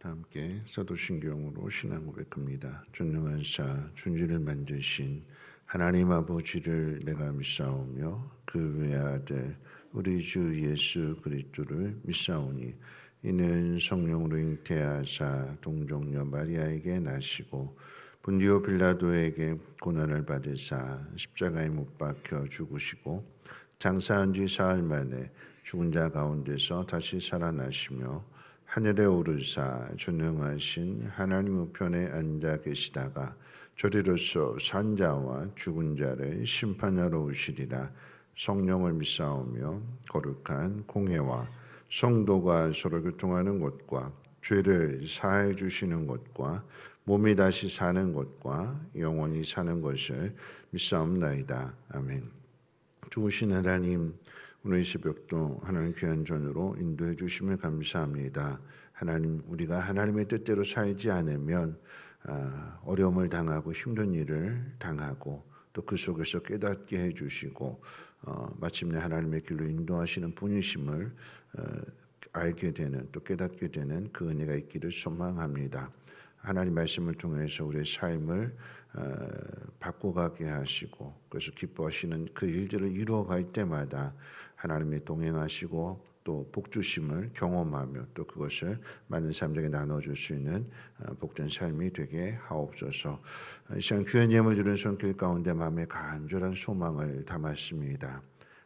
다 함께 사도신경으로 신앙 고백합니다. 전능하사 천지를 만드신 하나님 아버지를 내가 믿사오며 그 외아들 우리 주 예수 그리스도를 믿사오니 이는 성령으로 잉태하사 동정녀 마리아에게 나시고 본디오 빌라도에게 고난을 받으사 십자가에 못 박혀 죽으시고 장사한 지 사흘 만에 죽은 자 가운데서 다시 살아나시며 하늘에 오르사 전능하신 하나님 우편에 앉아 계시다가 저리로서 산자와 죽은 자를 심판하러 오시리라. 성령을 믿사오며 거룩한 공회와 성도가 서로 교통하는 것과 죄를 사해 주시는 것과 몸이 다시 사는 것과 영원히 사는 것을 믿사옵나이다. 아멘. 좋으신 하나님, 오늘 이 새벽도 하나님 귀한 전으로 인도해 주심을 감사합니다. 하나님, 우리가 하나님의 뜻대로 살지 않으면 어려움을 당하고 힘든 일을 당하고 또 그 속에서 깨닫게 해주시고 마침내 하나님의 길로 인도하시는 분이심을 알게 되는 또 깨닫게 되는 그 은혜가 있기를 소망합니다. 하나님 말씀을 통해서 우리의 삶을 바꿔가게 하시고 그래서 기뻐하시는 그 일들을 이루어갈 때마다 하나님의 동행하시고 또 복주심을 경험하며 또 그것을 많은 사람들에게 나눠줄 수 있는 복된 삶이 되게 하옵소서. 이 시간 귀한 예물 드리는 손길 가운데 마음에 간절한 소망을 담았습니다.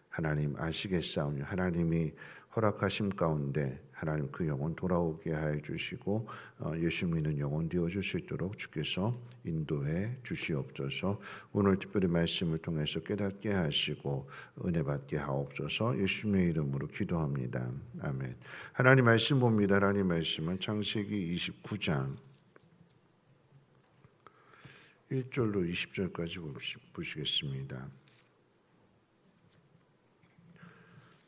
하나님 아시겠사오니 하나님이 허락하심 가운데 하나님 그 영혼 돌아오게 하여 주시고 예수 믿는 영혼 되어줄 수 있도록 주께서 인도해 주시옵소서. 오늘 특별히 말씀을 통해서 깨닫게 하시고 은혜 받게 하옵소서. 예수님의 이름으로 기도합니다. 아멘. 하나님 말씀 봅니다. 하나님 말씀은 창세기 29장 1절로 20절까지 보시겠습니다.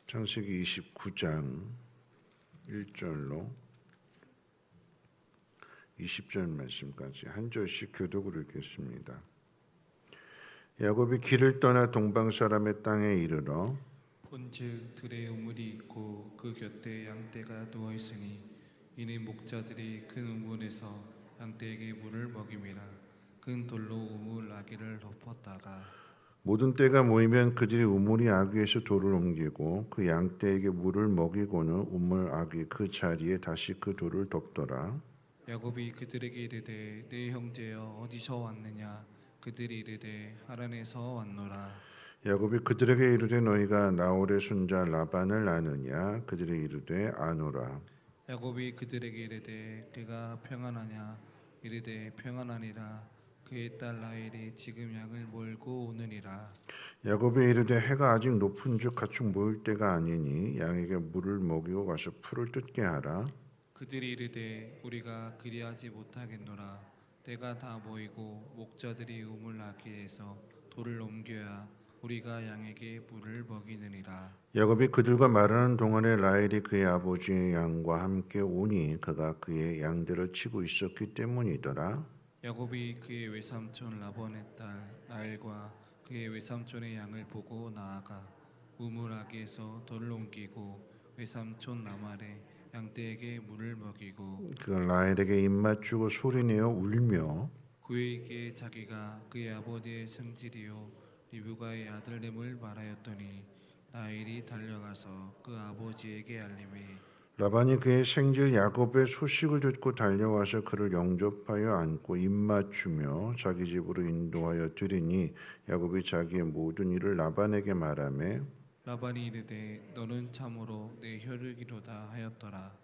창세기 29장 1절로 20절 말씀까지 한 절씩 교독으로 읽겠습니다. 야곱이 길을 떠나 동방 사람의 땅에 이르러 본즉 들에 우물이 있고 그 곁에 양떼가 누워 있으니 이는 목자들이 큰 우물에서 양떼에게 물을 먹임이라. 큰 돌로 우물 아귀를 덮었다가 모든 떼가 모이면 그들이 우물이 아귀에서 돌을 옮기고 그 양떼에게 물을 먹이고는 우물 아귀 그 자리에 다시 그 돌을 덮더라. 야곱이 그들에게 이르되 내 형제여 어디서 왔느냐. 그들이 이르되 하란에서 왔노라. 야곱이 그들에게 이르되 너희가 나홀의 손자 라반을 아느냐. 그들이 이르되 아노라. 야곱이 그들에게 이르되 그가 평안하냐. 이르되 평안하니라. 그의 딸 라헬이 지금 양을 몰고 오느니라. 야곱이 이르되 해가 아직 높은즉 가축 모일 때가 아니니 양에게 물을 먹이고 가서 풀을 뜯게 하라. 그들이 이르되 우리가 그리하지 못하겠노라. 때가 다 모이고 목자들이 우물 아귀에서 돌을 옮겨야 우리가 양에게 물을 먹이느니라. 야곱이 그들과 말하는 동안에 라헬이 그의 아버지의 양과 함께 오니 그가 그의 양들을 치고 있었기 때문이더라. 야곱이 그의 외삼촌 라반의 딸 라헬과 그의 외삼촌의 양을 보고 나아가 우물 아귀에서 돌을 옮기고 외삼촌 나말의 양떼에게 물을 먹이고 그 라헬에게 입맞추고 소리내어 울며 그에게 자기가 그의 아버지의 승질이요 리브가의 아들됨을 말하였더니 라헬이 달려가서 그 아버지에게 알림해 라반이 그의 생질 야곱의 소식을 듣고 달려와서 그를 영접하여 안고 입맞추며 자기 집으로 인도하여 드리니 야곱이 자기의 모든 일을 라반에게 말하매 라반이 이르되 너는 참으로 내 혈육이로다 하였더라.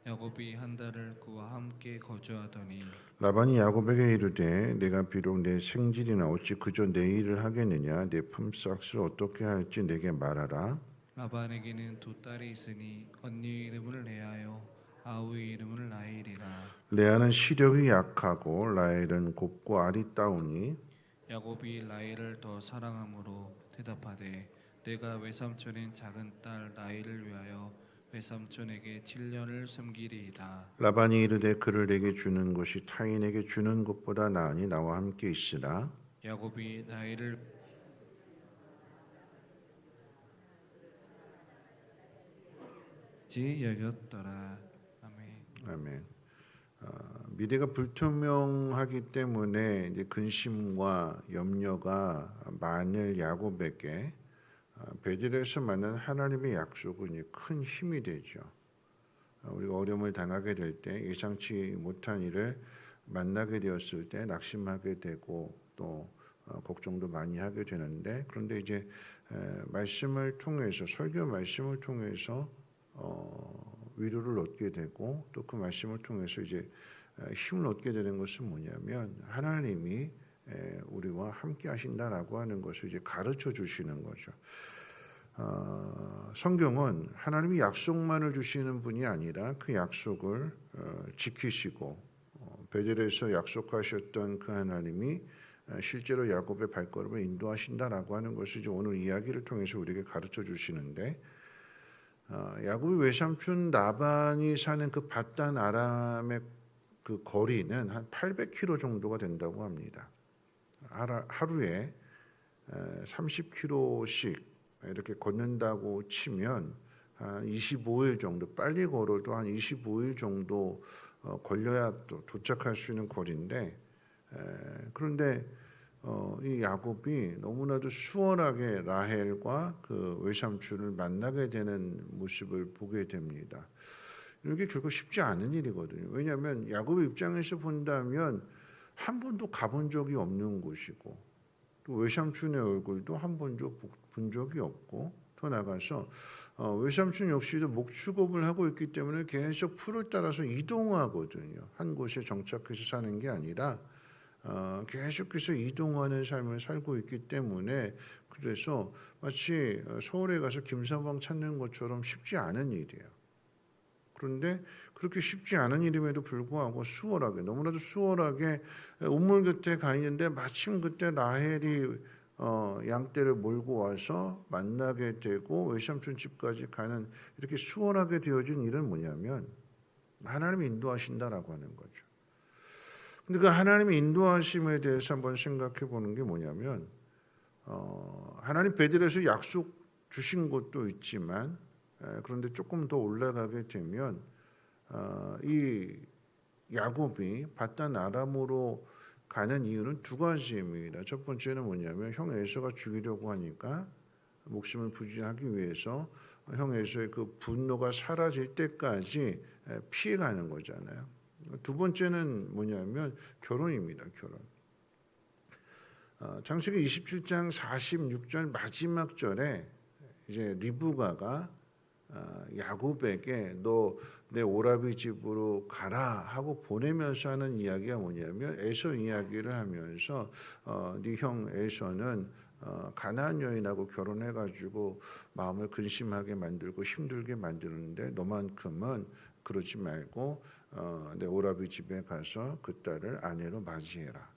야곱이 한 달을 그와 함께 거주하더니 라반이 야곱에게 이르되 내가 비록 내 생질이나 어찌 그저 내 일을 하겠느냐 내 품삯을 어떻게 할지 내게 말하라. 라반에게는 두 딸이 있으니 언니의 이름을 레아요 아우의 이름을 라헬이라. 레아는 시력이 약하고 라헬은 곱고 아리따우니 야곱이 라헬을 더 사랑함으로 대답하되 내가 외삼촌인 작은 딸 라헬을 위하여 외삼촌에게 7년을 섬기리이다. 라반이 이르되 그를 내게 주는 것이 타인에게 주는 것보다 나으니 나와 함께 있으라. 야곱이 라헬을 지 여겼더라. 아멘. 아멘. 미래가 불투명하기 때문에 이제 근심과 염려가 많을 야곱에게 베들에서 만난 하나님의 약속은 큰 힘이 되죠. 우리가 어려움을 당하게 될 때 예상치 못한 일을 만나게 되었을 때 낙심하게 되고 또 걱정도 많이 하게 되는데, 그런데 이제 말씀을 통해서, 설교 말씀을 통해서 위로를 얻게 되고 또 그 말씀을 통해서 이제 힘을 얻게 되는 것은 뭐냐면 하나님이 우리와 함께 하신다라고 하는 것을 이제 가르쳐 주시는 거죠. 성경은 하나님이 약속만을 주시는 분이 아니라 그 약속을 지키시고 베델에서 약속하셨던 그 하나님이 실제로 야곱의 발걸음을 인도하신다라고 하는 것을 이제 오늘 이야기를 통해서 우리에게 가르쳐 주시는데, 야곱의 외삼촌 라반이 사는 그 밧단 아람의 그 거리는 한 800km 정도가 된다고 합니다. 하루에 30km씩 이렇게 걷는다고 치면 한 25일 정도, 빨리 걸어도 한 25일 정도 걸려야 또 도착할 수 있는 거리인데, 그런데 이 야곱이 너무나도 수월하게 라헬과 그 외삼촌을 만나게 되는 모습을 보게 됩니다. 이게 결코 쉽지 않은 일이거든요. 왜냐하면 야곱의 입장에서 본다면 한 번도 가본 적이 없는 곳이고 또 외삼촌의 얼굴도 한 번도 본 적이 없고, 더 나가서 외삼촌 역시도 목축업을 하고 있기 때문에 계속 풀을 따라서 이동하거든요. 한 곳에 정착해서 사는 게 아니라 계속해서 이동하는 삶을 살고 있기 때문에, 그래서 마치 서울에 가서 김서방 찾는 것처럼 쉽지 않은 일이에요. 그런데 그렇게 쉽지 않은 일임에도 불구하고 수월하게, 너무나도 수월하게 우물 곁에 가 있는데 마침 그때 라헬이 양떼를 몰고 와서 만나게 되고 외삼촌 집까지 가는, 이렇게 수월하게 되어진 일은 뭐냐면 하나님이 인도하신다라고 하는 거죠. 근데 그 하나님의 인도하심에 대해서 한번 생각해 보는 게 뭐냐면, 하나님 베들에서 약속 주신 것도 있지만, 그런데 조금 더 올라가게 되면 이 야곱이 밧단 아람으로 가는 이유는 두 가지입니다. 첫 번째는 뭐냐면 형 에서가 죽이려고 하니까 목숨을 부지하기 위해서 형 에서의 그 분노가 사라질 때까지 피해가는 거잖아요. 두 번째는 뭐냐면 결혼입니다. 결혼. 창세기 27장 46절 마지막 절에 이제 리브가가 야곱에게 너 내 오라비 집으로 가라 하고 보내면서 하는 이야기가 뭐냐면, 에서 이야기를 하면서 네 형 에서는 가나안 여인하고 결혼해가지고 마음을 근심하게 만들고 힘들게 만드는데 너만큼은 그러지 말고 내 오라비 집에 가서 그 딸을 아내로 맞이해라.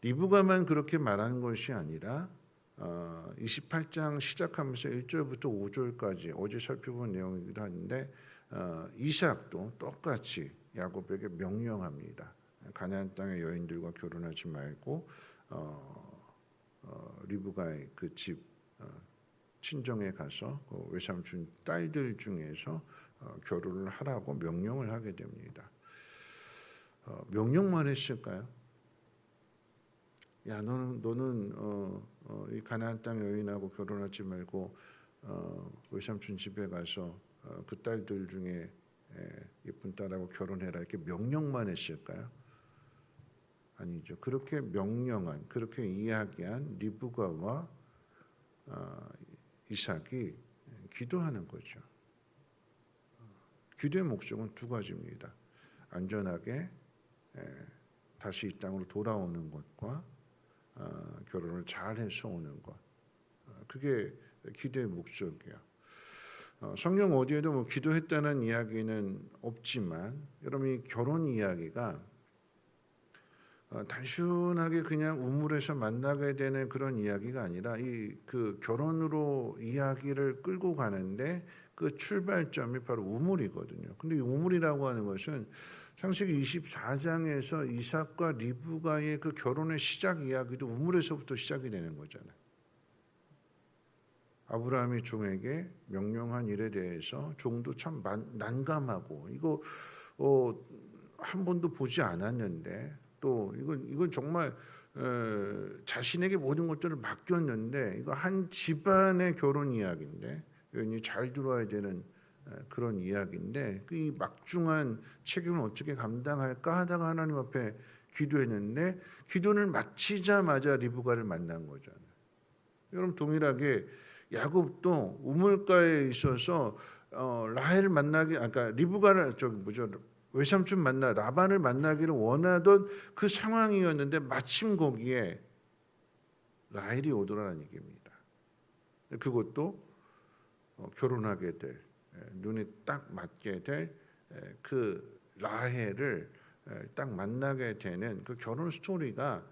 리브가만 그렇게 말하는 것이 아니라 28장 시작하면서 1절부터 5절까지 어제 살펴본 내용이기도 한데, 이삭도 똑같이 야곱에게 명령합니다. 가나안 땅의 여인들과 결혼하지 말고 리브가의 그 집 친정에 가서 외삼촌 딸들 중에서 결혼을 하라고 명령을 하게 됩니다. 명령만 했을까요? 야, 너는 이 가나안 땅 여인하고 결혼하지 말고 외삼촌 집에 가서 그 딸들 중에 예쁜 딸하고 결혼해라, 이렇게 명령만 했을까요? 아니죠. 그렇게 명령한, 그렇게 이야기한 리브가와 이삭이 기도하는 거죠. 기도의 목적은 두 가지입니다. 안전하게 다시 이 땅으로 돌아오는 것과 결혼을 잘해서 오는 것, 그게 기도의 목적이에요. 성경 어디에도 뭐 기도했다는 이야기는 없지만, 여러분 이 결혼 이야기가 단순하게 그냥 우물에서 만나게 되는 그런 이야기가 아니라 이 그 결혼으로 이야기를 끌고 가는데 그 출발점이 바로 우물이거든요. 근데 이 우물이라고 하는 것은 창세기 24장에서 이삭과 리브가의 그 결혼의 시작 이야기도 우물에서부터 시작이 되는 거잖아요. 아브라함이 종에게 명령한 일에 대해서 종도 참 난감하고, 이거 한 번도 보지 않았는데 또 이건 정말 자신에게 모든 것들을 맡겼는데 이거 한 집안의 결혼 이야기인데 여인이 잘 들어야 되는 그런 이야기인데 이 막중한 책임을 어떻게 감당할까 하다가 하나님 앞에 기도했는데 기도를 마치자마자 리브가를 만난 거잖아요. 여러분 동일하게 야곱도 우물가에 있어서 라헬을 만나기 아까 리브가를 외삼촌 만나 라반을 만나기를 원하던 그 상황이었는데 마침 거기에 라헬이 오더라는 얘기입니다. 그것도 결혼하게 될 눈에 딱 맞게 될 그 라헬을 딱 만나게 되는 그 결혼 스토리가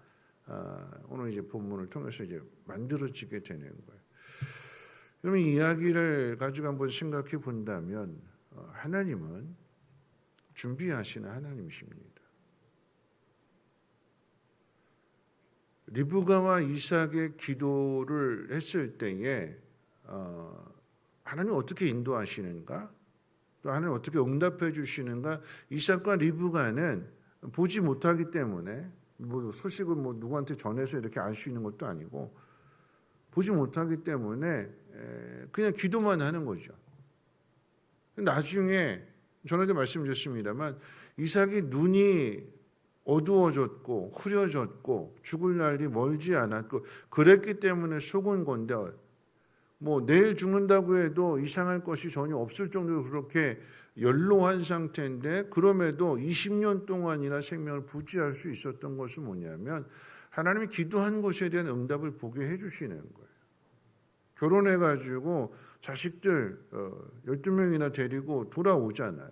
오늘 이제 본문을 통해서 이제 만들어지게 되는 거예요. 그러면 이 이야기를 가지고 한번 생각해 본다면 하나님은 준비하시는 하나님이십니다. 리브가와 이삭의 기도를 했을 때에 하나님 어떻게 인도하시는가? 또 하나님 어떻게 응답해 주시는가? 이삭과 리브가는 보지 못하기 때문에 뭐 소식을 뭐 누구한테 전해서 이렇게 알 수 있는 것도 아니고 보지 못하기 때문에 그냥 기도만 하는 거죠. 나중에 전에도 말씀드렸습니다만 이삭이 눈이 어두워졌고 흐려졌고 죽을 날이 멀지 않았고 그랬기 때문에 속은 건데 뭐 내일 죽는다고 해도 이상할 것이 전혀 없을 정도로 그렇게 연로한 상태인데 그럼에도 20년 동안이나 생명을 부지할 수 있었던 것은 뭐냐면 하나님이 기도한 것에 대한 응답을 보게 해주시는 거예요. 결혼해가지고 자식들 12명이나 데리고 돌아오잖아요.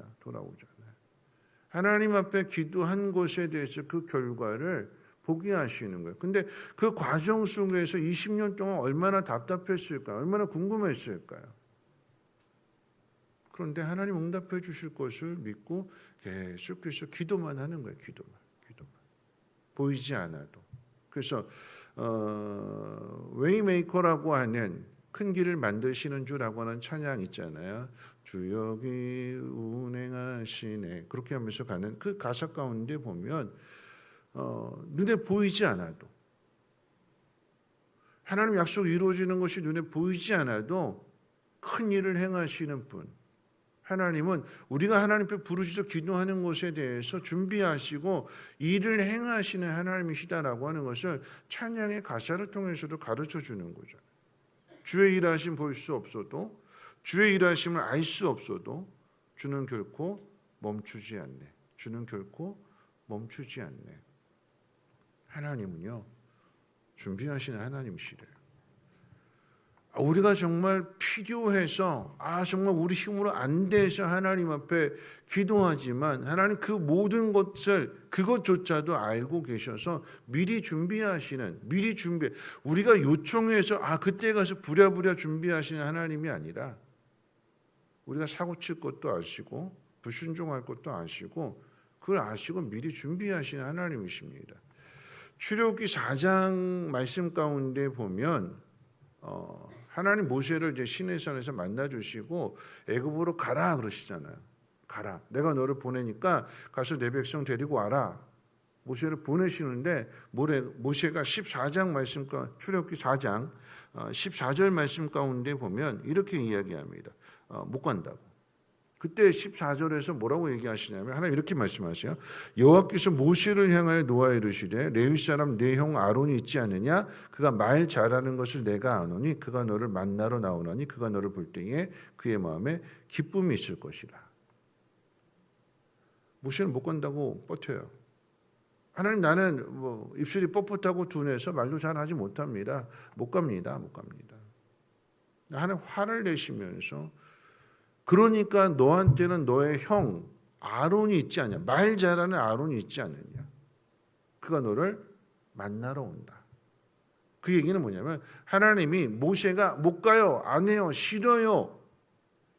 하나님 앞에 기도한 것에 대해서 그 결과를 보게 하시는 거예요. 근데 그 과정 속에서 20년 동안 얼마나 답답했을까요? 얼마나 궁금했을까요? 그런데 하나님 응답해 주실 것을 믿고 계속해서 기도만 하는 거예요. 기도만. 보이지 않아도. 그래서 웨이메이커라고 하는 큰 길을 만드시는 주라고 하는 찬양 있잖아요. 주 여기 운행하시네. 그렇게 하면서 가는 그 가사 가운데 보면 눈에 보이지 않아도 하나님 약속이 이루어지는 것이 눈에 보이지 않아도 큰 일을 행하시는 분. 하나님은 우리가 하나님 앞에 부르짖어 기도하는 것에 대해서 준비하시고 일을 행하시는 하나님이시다라고 하는 것을 찬양의 가사를 통해서도 가르쳐 주는 거죠. 주의 일하심 볼 수 없어도 주의 일하심을 알 수 없어도 주는 결코 멈추지 않네. 주는 결코 멈추지 않네. 하나님은요 준비하시는 하나님이시래요. 우리가 정말 필요해서 정말 우리 힘으로 안 돼서 하나님 앞에 기도하지만 하나님 그 모든 것을 그것조차도 알고 계셔서 미리 준비 우리가 요청해서 그때 가서 부랴부랴 준비하시는 하나님이 아니라 우리가 사고 칠 것도 아시고 불순종할 것도 아시고 그걸 아시고 미리 준비하시는 하나님이십니다. 출애굽기 4장 말씀 가운데 보면 하나님 모세를 이제 시내산에서 만나 주시고 애굽으로 가라 그러시잖아요. 가라. 내가 너를 보내니까 가서 내 백성 데리고 와라. 모세를 보내시는데 모세가 14장 말씀 출애굽기 4장 14절 말씀 가운데 보면 이렇게 이야기합니다. 못 간다고. 그때 14절에서 뭐라고 얘기하시냐면 하나님 이렇게 말씀하세요. 여호와께서 모세를 향하여 노하여 이르시되 레위 사람 내 형 아론이 있지 않느냐? 그가 말 잘하는 것을 내가 아노니 그가 너를 만나러 나오나니 그가 너를 볼 때에 그의 마음에 기쁨이 있을 것이라. 모세는 못 간다고 버텨요. 하나님 나는 입술이 뻣뻣하고 둔해서 말도 잘하지 못합니다. 못 갑니다. 하나님 화를 내시면서 그러니까 너한테는 너의 형 아론이 있지 않냐? 말 잘하는 아론이 있지 않느냐? 그가 너를 만나러 온다. 그 얘기는 뭐냐면 하나님이 모세가 못 가요, 안 해요, 싫어요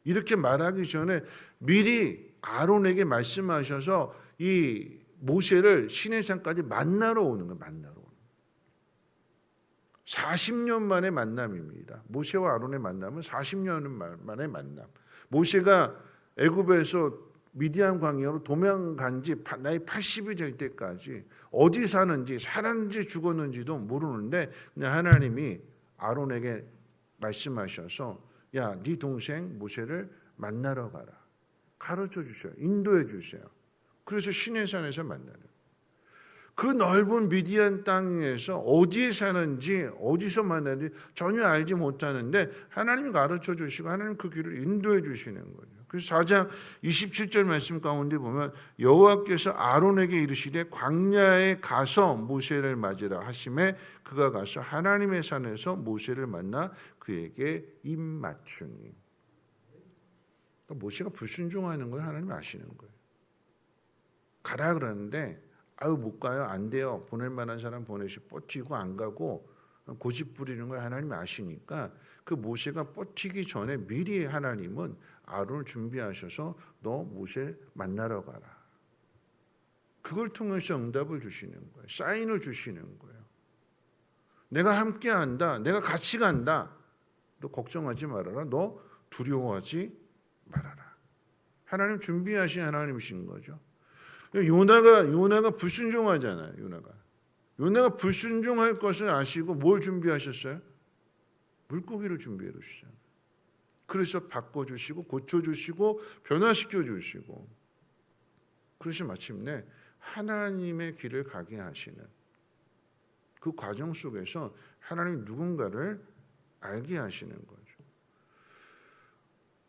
이렇게 말하기 전에 미리 아론에게 말씀하셔서 이 모세를 시내산까지 만나러 오는 거예요. 40년 만의 만남입니다. 모세와 아론의 만남은 40년 만의 만남. 모세가 애굽에서 미디안 광야로 도망간 지 나이 80이 될 때까지 어디 사는지 살았는지 죽었는지도 모르는데 그냥 하나님이 아론에게 말씀하셔서 야, 네 동생 모세를 만나러 가라. 가르쳐 주셔요. 인도해 주세요. 그래서 시내산에서 만나요. 그 넓은 미디안 땅에서 어디에 사는지 어디서 만나는지 전혀 알지 못하는데 하나님이 가르쳐 주시고 하나님 그 길을 인도해 주시는 거죠. 그래서 4장 27절 말씀 가운데 보면 여호와께서 아론에게 이르시되 광야에 가서 모세를 맞으라 하심에 그가 가서 하나님의 산에서 모세를 만나 그에게 입 맞추니. 그러니까 모세가 불순종하는 걸 하나님이 아시는 거예요. 가라 그러는데 아유 못 가요. 안 돼요. 보낼 만한 사람 보내시 버티고 안 가고 고집 부리는 걸 하나님이 아시니까 그 모세가 버티기 전에 미리 하나님은 아론을 준비하셔서 너 모세 만나러 가라. 그걸 통해서 응답을 주시는 거예요. 사인을 주시는 거예요. 내가 함께 한다. 내가 같이 간다. 너 걱정하지 말아라. 너 두려워하지 말아라. 하나님 준비하신 하나님이신 거죠. 요나가 불순종하잖아요. 요나가 불순종할 것을 아시고 뭘 준비하셨어요? 물고기를 준비해 주시잖아요. 그래서 바꿔주시고 고쳐주시고 변화시켜주시고 그래서 마침내 하나님의 길을 가게 하시는 그 과정 속에서 하나님 누군가를 알게 하시는 거죠.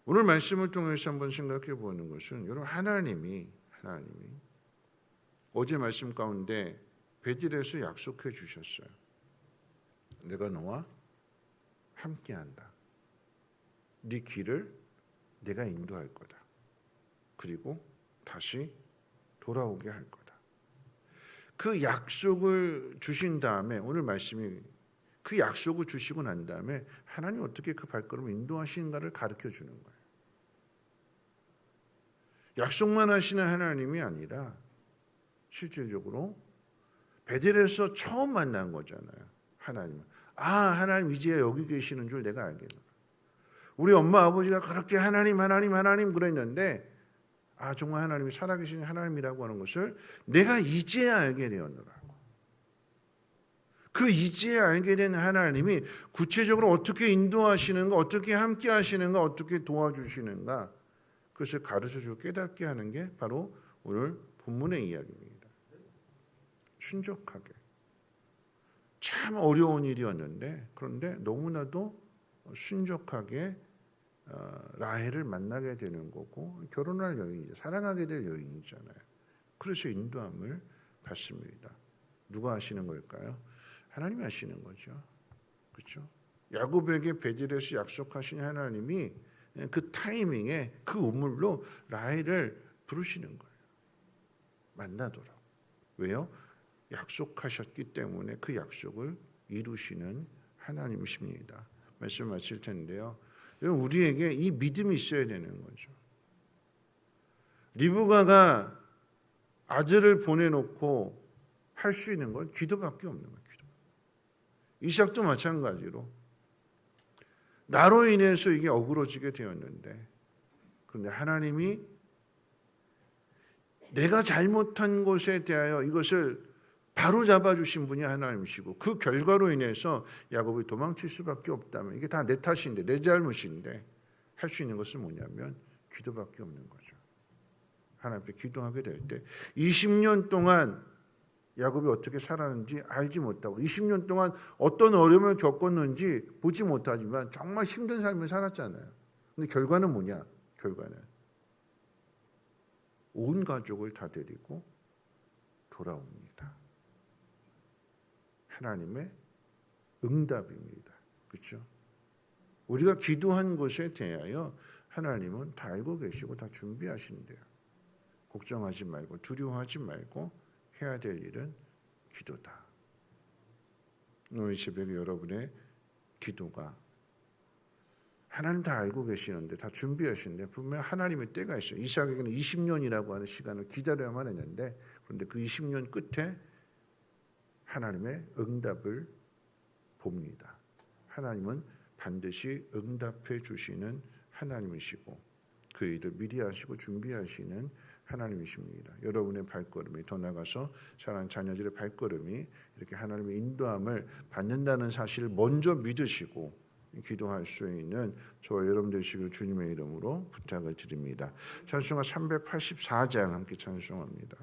오늘 말씀을 통해서 한번 생각해 보는 것은 여러분 하나님이 어제 말씀 가운데 베들에서 약속해 주셨어요. 내가 너와 함께한다. 네 길을 내가 인도할 거다. 그리고 다시 돌아오게 할 거다. 그 약속을 주신 다음에 오늘 말씀이 그 약속을 주시고 난 다음에 하나님 어떻게 그 발걸음을 인도하시는가를 가르쳐 주는 거예요. 약속만 하시는 하나님이 아니라 실질적으로 베델에서 처음 만난 거잖아요. 하나님은. 하나님 이제 여기 계시는 줄 내가 알겠노라. 우리 엄마 아버지가 그렇게 하나님 그랬는데 정말 하나님이 살아계신 하나님이라고 하는 것을 내가 이제야 알게 되었노라고. 그 이제야 알게 된 하나님이 구체적으로 어떻게 인도하시는가, 어떻게 함께 하시는가, 어떻게 도와주시는가 그것을 가르쳐주고 깨닫게 하는 게 바로 오늘 본문의 이야기입니다. 순적하게. 참 어려운 일이었는데 그런데 너무나도 순적하게 라헬을 만나게 되는 거고 결혼할 여인이죠. 사랑하게 될 여인이잖아요. 그래서 인도함을 받습니다. 누가 하시는 걸까요? 하나님이 하시는 거죠. 그렇죠? 야곱에게 베들에서 약속하신 하나님이 그 타이밍에 그 우물로 라헬을 부르시는 거예요. 만나도록. 왜요? 약속하셨기 때문에 그 약속을 이루시는 하나님이십니다. 말씀 마칠 텐데요. 여러분 우리에게 이 믿음이 있어야 되는 거죠. 리브가가 아들을 보내놓고 할 수 있는 건 기도밖에 없는 거예요. 기도. 이삭도 마찬가지로 나로 인해서 이게 어그러지게 되었는데 그런데 하나님이 내가 잘못한 것에 대하여 이것을 바로 잡아주신 분이 하나님이시고 그 결과로 인해서 야곱이 도망칠 수밖에 없다면 이게 다 내 탓인데 내 잘못인데 할 수 있는 것은 뭐냐면 기도밖에 없는 거죠. 하나님 앞에 기도하게 될 때 20년 동안 야곱이 어떻게 살았는지 알지 못하고 20년 동안 어떤 어려움을 겪었는지 보지 못하지만 정말 힘든 삶을 살았잖아요. 근데 결과는 뭐냐? 결과는 온 가족을 다 데리고 돌아옵니다. 하나님의 응답입니다. 그렇죠? 우리가 기도한 것에 대하여 하나님은 다 알고 계시고 다 준비하신대요. 걱정하지 말고 두려워하지 말고 해야 될 일은 기도다. 오늘 새벽에 여러분의 기도가 하나님 다 알고 계시는데 다 준비하시는데 분명 하나님의 때가 있어요. 이삭에게는 20년이라고 하는 시간을 기다려야만 했는데 그런데 그 20년 끝에 하나님의 응답을 봅니다. 하나님은 반드시 응답해 주시는 하나님이시고 그 일을 미리 하시고 준비하시는 하나님이십니다. 여러분의 발걸음이 더 나아가서 사랑하는 자녀들의 발걸음이 이렇게 하나님의 인도함을 받는다는 사실을 먼저 믿으시고 기도할 수 있는 저와 여러분 되시길 주님의 이름으로 부탁을 드립니다. 찬송가 384장 함께 찬송합니다.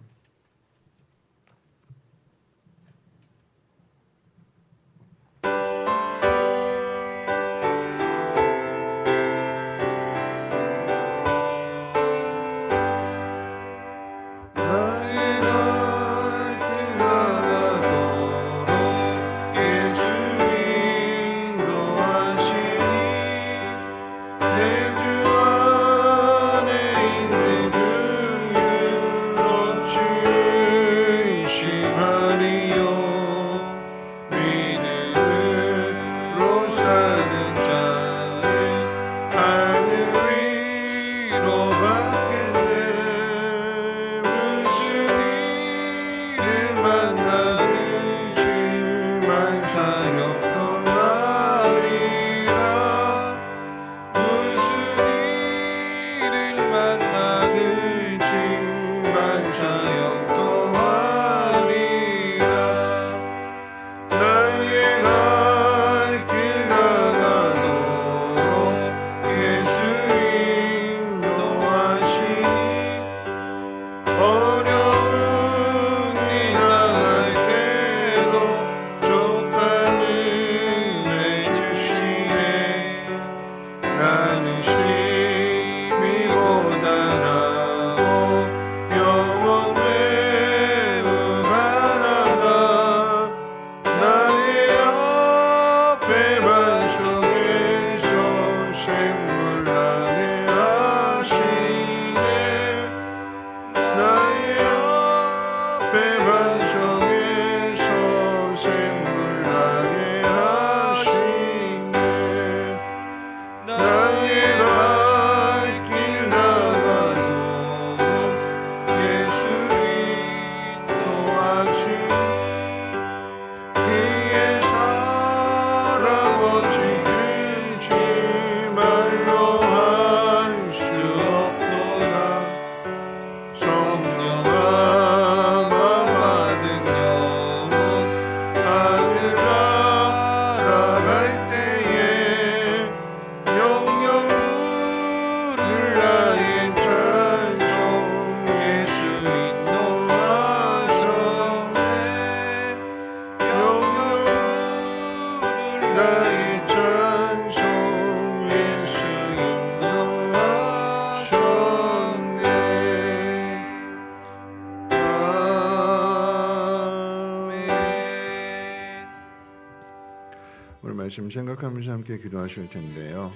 말씀 생각하면서 함께 기도하실 텐데요.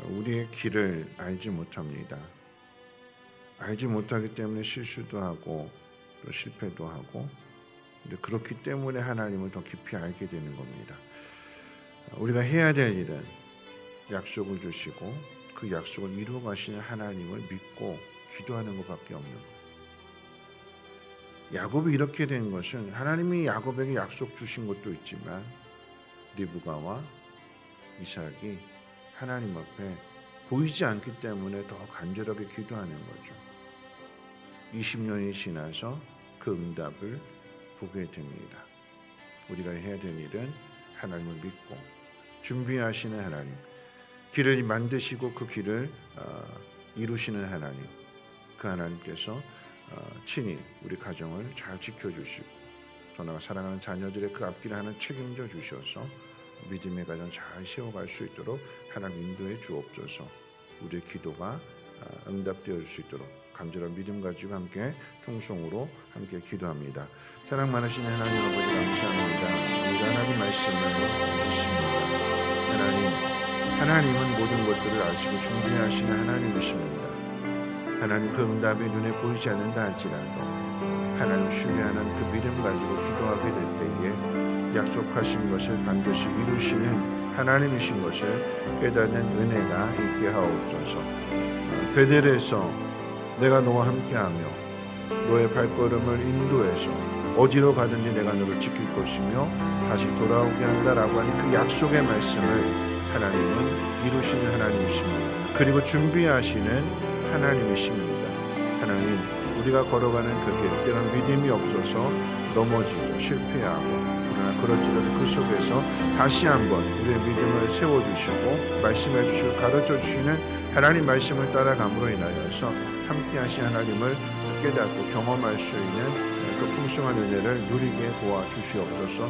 우리의 길을 알지 못합니다. 알지 못하기 때문에 실수도 하고 또 실패도 하고, 근데 그렇기 때문에 하나님을 더 깊이 알게 되는 겁니다. 우리가 해야 될 일은 약속을 주시고 그 약속을 이루어 가시는 하나님을 믿고 기도하는 것밖에 없는 거예요. 야곱이 이렇게 된 것은 하나님이 야곱에게 약속 주신 것도 있지만 리브가와 이삭이 하나님 앞에 보이지 않기 때문에 더 간절하게 기도하는 거죠. 20년이 지나서 그 응답을 보게 됩니다. 우리가 해야 될 일은 하나님을 믿고 준비하시는 하나님, 길을 만드시고 그 길을 이루시는 하나님, 그 하나님께서 친히 우리 가정을 잘 지켜주시고 더 나아가 사랑하는 자녀들의 그 앞길을 하나 책임져 주셔서 믿음의 가정 잘 세워갈 수 있도록 하나님 인도해 주옵소서. 우리의 기도가 응답되어 수 있도록 간절한 믿음 가지고 함께 통성으로 함께 기도합니다. 사랑 많으신 하나님 아버지 감사합니다. 우리가 하나님 말씀을 듣습니다. 하나님은 모든 것들을 아시고 준비하시는 하나님이십니다. 하나님 그 응답이 눈에 보이지 않는다 할지라도 하나님 신뢰하는 그 믿음 가지고 기도하게 될 때에 약속하신 것을 반드시 이루시는 하나님이신 것을 깨닫는 은혜가 있게 하옵소서. 베델에서 내가 너와 함께하며 너의 발걸음을 인도해서 어디로 가든지 내가 너를 지킬 것이며 다시 돌아오게 한다라고 하는 그 약속의 말씀을 하나님은 이루시는 하나님이십니다. 그리고 준비하시는 하나님이십니다. 하나님, 우리가 걸어가는 그 길, 때론 믿음이 없어서 넘어지고 실패하고, 그러나 그렇지라도 그 속에서 다시 한번 우리의 믿음을 세워주시고 말씀해 주시고 가르쳐 주시는 하나님 말씀을 따라감으로 인하여서 함께하신 하나님을 깨닫고 경험할 수 있는 그 풍성한 은혜를 누리게 도와주시옵소서.